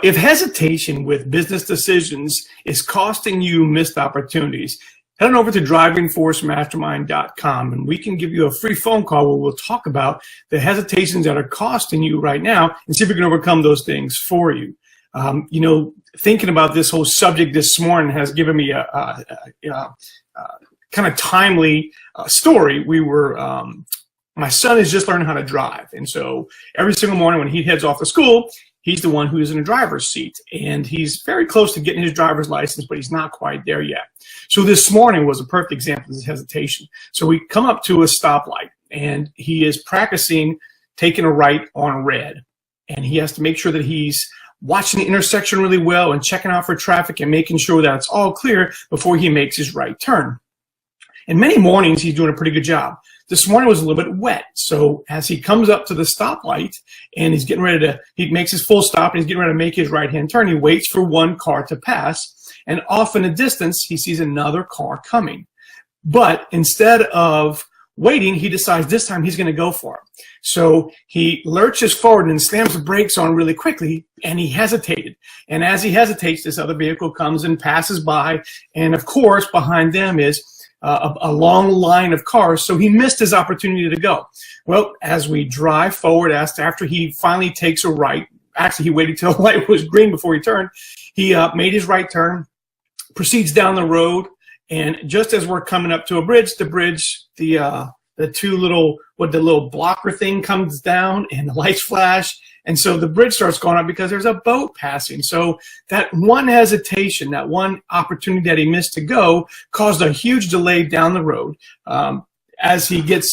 If hesitation with business decisions is costing you missed opportunities, head on over to DrivingForceMastermind.com and we can give you a free phone call where we'll talk about the hesitations that are costing you right now and see if we can overcome those things for you. Thinking about this whole subject this morning has given me a kind of timely story. My son is just learning how to drive, and so every single morning when he heads off to school, he's the one who is in the driver's seat, and he's very close to getting his driver's license, but he's not quite there yet. So this morning was a perfect example of his hesitation. So we come up to a stoplight, and he is practicing taking a right on red, and he has to make sure that he's watching the intersection really well and checking out for traffic and making sure that it's all clear before he makes his right turn. And many mornings he's doing a pretty good job. This morning was a little bit wet, so as he comes up to the stoplight and he's getting ready he makes his full stop and he's getting ready to make his right-hand turn, he waits for one car to pass, and off in the distance he sees another car coming. But instead of waiting, he decides this time he's going to go for it. So he lurches forward and slams the brakes on really quickly, and he hesitated. And as he hesitates, this other vehicle comes and passes by, and of course behind them is a long line of cars, so he missed his opportunity to go. Well, as we drive forward, after he finally takes a right, actually he waited till the light was green before he turned, he made his right turn, proceeds down the road, and just as we're coming up to a bridge, the little blocker thing comes down and the lights flash, and so the bridge starts going up because there's a boat passing. So that one hesitation, that one opportunity that he missed to go, caused a huge delay down the road. As we get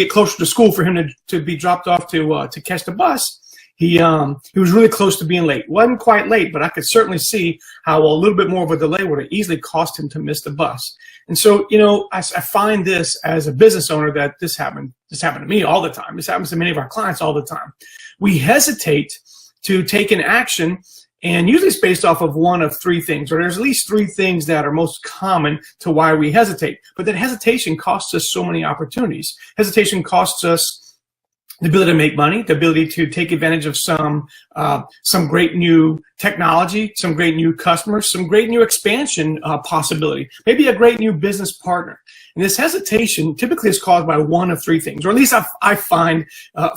closer to school for him to be dropped off to catch the bus, he was really close to being late. Wasn't quite late, but I could certainly see how a little bit more of a delay would have easily cost him to miss the bus. And so, I find this as a business owner that this happened to me all the time. This happens to many of our clients all the time. We hesitate to take an action, and usually it's based off of one of three things, or there's at least three things that are most common to why we hesitate. But that hesitation costs us so many opportunities. Hesitation costs us the ability to make money, the ability to take advantage of some great new technology, some great new customers, some great new expansion possibility, maybe a great new business partner. And this hesitation typically is caused by one of three things, or at least I find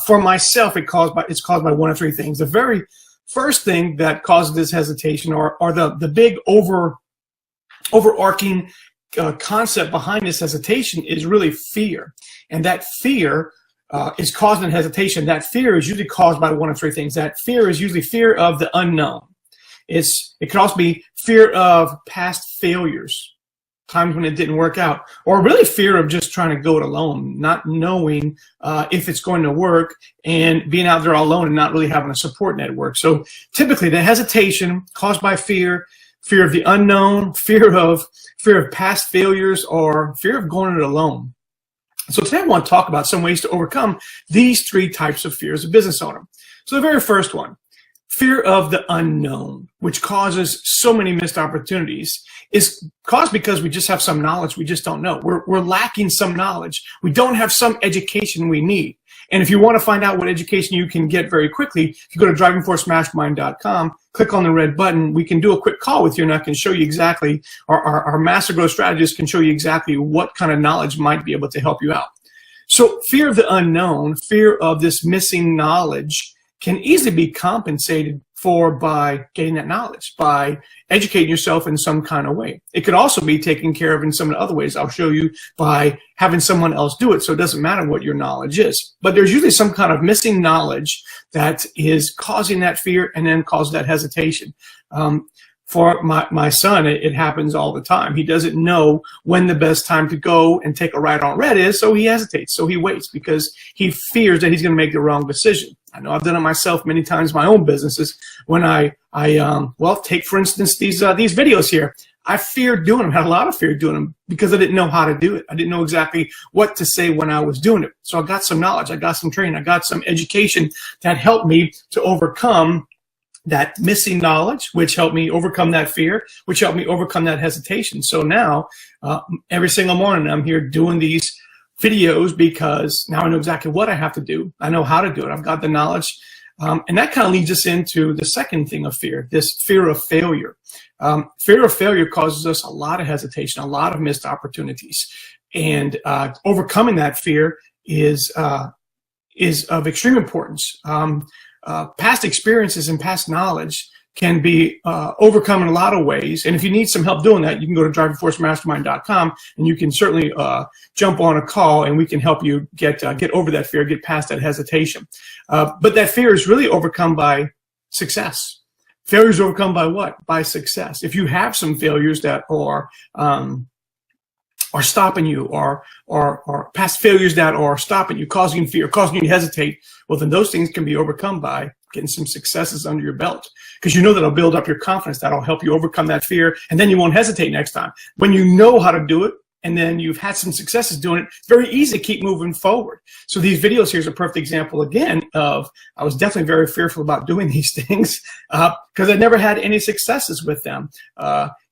for myself it's caused by one of three things. The very first thing that causes this hesitation, or the big overarching concept behind this hesitation, is really fear, and that fear is causing hesitation. That fear is usually caused by one of three things. That fear is usually fear of the unknown. It could also be fear of past failures, times when it didn't work out, or really fear of just trying to go it alone, not knowing if it's going to work, and being out there all alone and not really having a support network. So typically the hesitation caused by fear of the unknown, fear of past failures, or fear of going it alone. So today I want to talk about some ways to overcome these three types of fear as a business owner. So the very first one, fear of the unknown, which causes so many missed opportunities, is caused because we just have some knowledge we just don't know. We're lacking some knowledge. We don't have some education we need. And if you want to find out what education you can get very quickly, if you go to DrivingForceMastermind.com, click on the red button, we can do a quick call with you, and I can show you exactly, our Master Growth Strategist can show you exactly what kind of knowledge might be able to help you out. So fear of the unknown, fear of this missing knowledge, can easily be compensated for by getting that knowledge, by educating yourself in some kind of way. It could also be taken care of in some of the other ways I'll show you, by having someone else do it, so it doesn't matter what your knowledge is. But there's usually some kind of missing knowledge that is causing that fear and then causes that hesitation. For my son, it happens all the time. He doesn't know when the best time to go and take a ride on red is, so he hesitates, so he waits, because he fears that he's going to make the wrong decision. I know I've done it myself many times in my own businesses. When well, take for instance these videos here. I feared doing them, had a lot of fear doing them, because I didn't know how to do it. I didn't know exactly what to say when I was doing it. So I got some knowledge, I got some training, I got some education that helped me to overcome that missing knowledge, which helped me overcome that fear, which helped me overcome that hesitation. So now, every single morning, I'm here doing these videos because now I know exactly what I have to do. I know how to do it. I've got the knowledge. And that kind of leads us into the second thing of fear, this fear of failure. Fear of failure causes us a lot of hesitation, a lot of missed opportunities. And overcoming that fear is of extreme importance. Past experiences and past knowledge can be overcome in a lot of ways. And if you need some help doing that, you can go to DrivingForceMastermind.com, and you can certainly jump on a call, and we can help you get over that fear, get past that hesitation. But that fear is really overcome by success. Failure is overcome by what? By success. If you have some failures that are stopping you, or past failures that are stopping you, causing you fear, causing you to hesitate, well, then those things can be overcome by getting some successes under your belt, because you know that'll build up your confidence. That'll help you overcome that fear, and then you won't hesitate next time. When you know how to do it, and then you've had some successes doing it, it's very easy to keep moving forward. So these videos here is a perfect example, again, of I was definitely very fearful about doing these things because I never had any successes with them.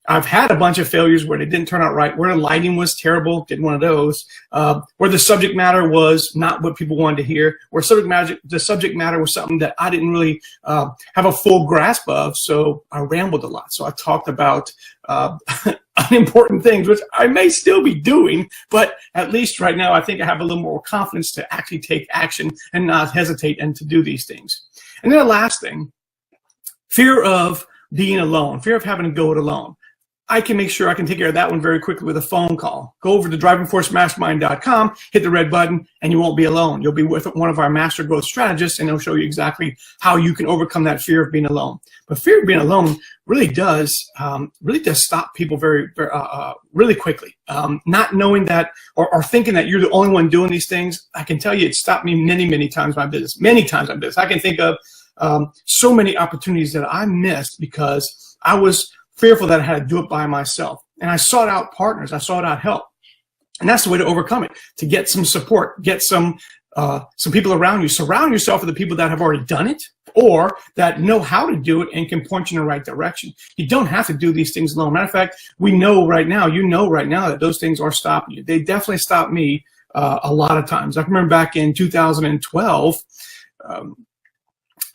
I've had a bunch of failures where they didn't turn out right, where the lighting was terrible, did one of those, where the subject matter was not what people wanted to hear, where the subject matter was something that I didn't really have a full grasp of, so I rambled a lot. So I talked about unimportant things, which I may still be doing, but at least right now I think I have a little more confidence to actually take action and not hesitate and to do these things. And then the last thing, fear of being alone, fear of having to go it alone. I can make sure I can take care of that one very quickly with a phone call. Go over to DrivingForceMastermind.com, hit the red button, and you won't be alone. You'll be with one of our master growth strategists, and they'll show you exactly how you can overcome that fear of being alone. But fear of being alone really does stop people really quickly. Not knowing that or thinking that you're the only one doing these things, I can tell you it stopped me many times in my business. Many times in business. I can think of so many opportunities that I missed because I was fearful that I had to do it by myself. And I sought out partners. I sought out help. And that's the way to overcome it, to get some support, get some people around you. Surround yourself with the people that have already done it or that know how to do it and can point you in the right direction. You don't have to do these things alone. Matter of fact, you know right now that those things are stopping you. They definitely stopped me a lot of times. I can remember back in 2012,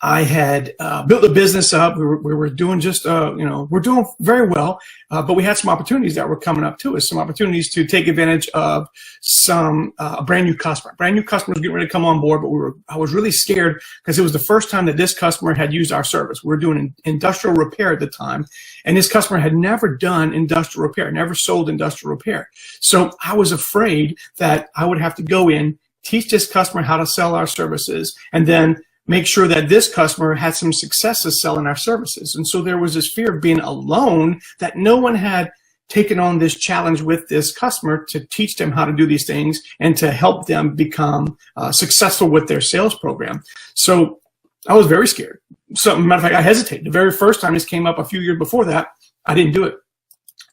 I had built a business up. We were doing just, we're doing very well, but we had some opportunities that were coming up to us, some opportunities to take advantage of some brand new customer. Brand new customers getting ready to come on board, but I was really scared because it was the first time that this customer had used our service. We were doing industrial repair at the time, and this customer had never done industrial repair, never sold industrial repair. So I was afraid that I would have to go in, teach this customer how to sell our services, and then make sure that this customer had some successes selling our services. And so there was this fear of being alone, that no one had taken on this challenge with this customer to teach them how to do these things and to help them become successful with their sales program. So I was very scared. Matter of fact, I hesitated. The very first time this came up a few years before that, I didn't do it.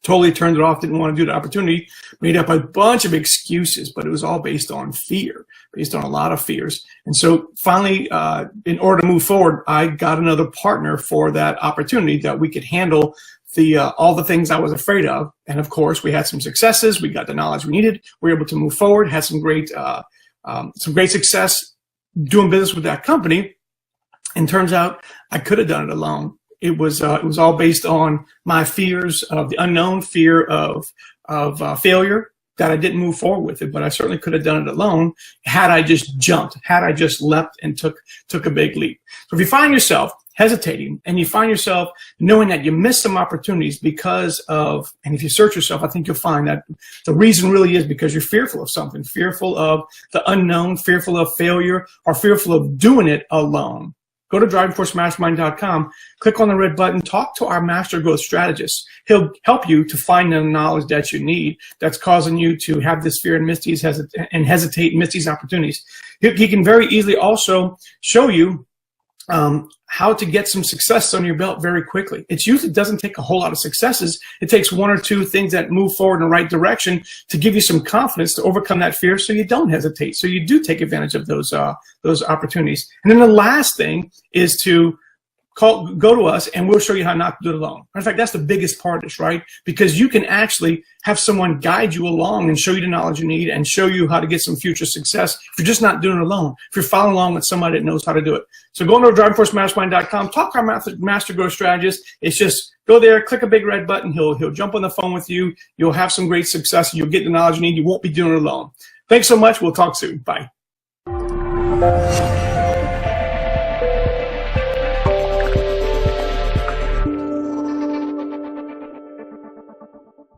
Totally turned it off, didn't want to do the opportunity, made up a bunch of excuses, but it was all based on fear, based on a lot of fears. And so finally, in order to move forward, I got another partner for that opportunity that we could handle all the things I was afraid of. And of course, we had some successes. We got the knowledge we needed. We were able to move forward, had some great success doing business with that company. And turns out I could have done it alone. It was all based on my fears of the unknown, fear of failure, that I didn't move forward with it. But I certainly could have done it alone had I just jumped, had I just leapt and took a big leap. So if you find yourself hesitating and you find yourself knowing that you missed some opportunities because of, and if you search yourself, I think you'll find that the reason really is because you're fearful of something, fearful of the unknown, fearful of failure, or fearful of doing it alone. Go to DrivingForceMastermind.com, click on the red button, talk to our master growth strategist. He'll help you to find the knowledge that you need that's causing you to have this fear and miss these hesitate and miss these opportunities. He can very easily also show you how to get some success on your belt very quickly. It usually doesn't take a whole lot of successes. It takes one or two things that move forward in the right direction to give you some confidence to overcome that fear, so you don't hesitate, so you do take advantage of those opportunities. And then the last thing is to go to us and we'll show you how not to do it alone. In fact, that's the biggest part of this, right? Because you can actually have someone guide you along and show you the knowledge you need and show you how to get some future success if you're just not doing it alone, if you're following along with somebody that knows how to do it. So go to DrivingForceMastermind.com, talk to our Master Growth Strategist. It's just go there, click a big red button. He'll jump on the phone with you. You'll have some great success. You'll get the knowledge you need. You won't be doing it alone. Thanks so much. We'll talk soon. Bye.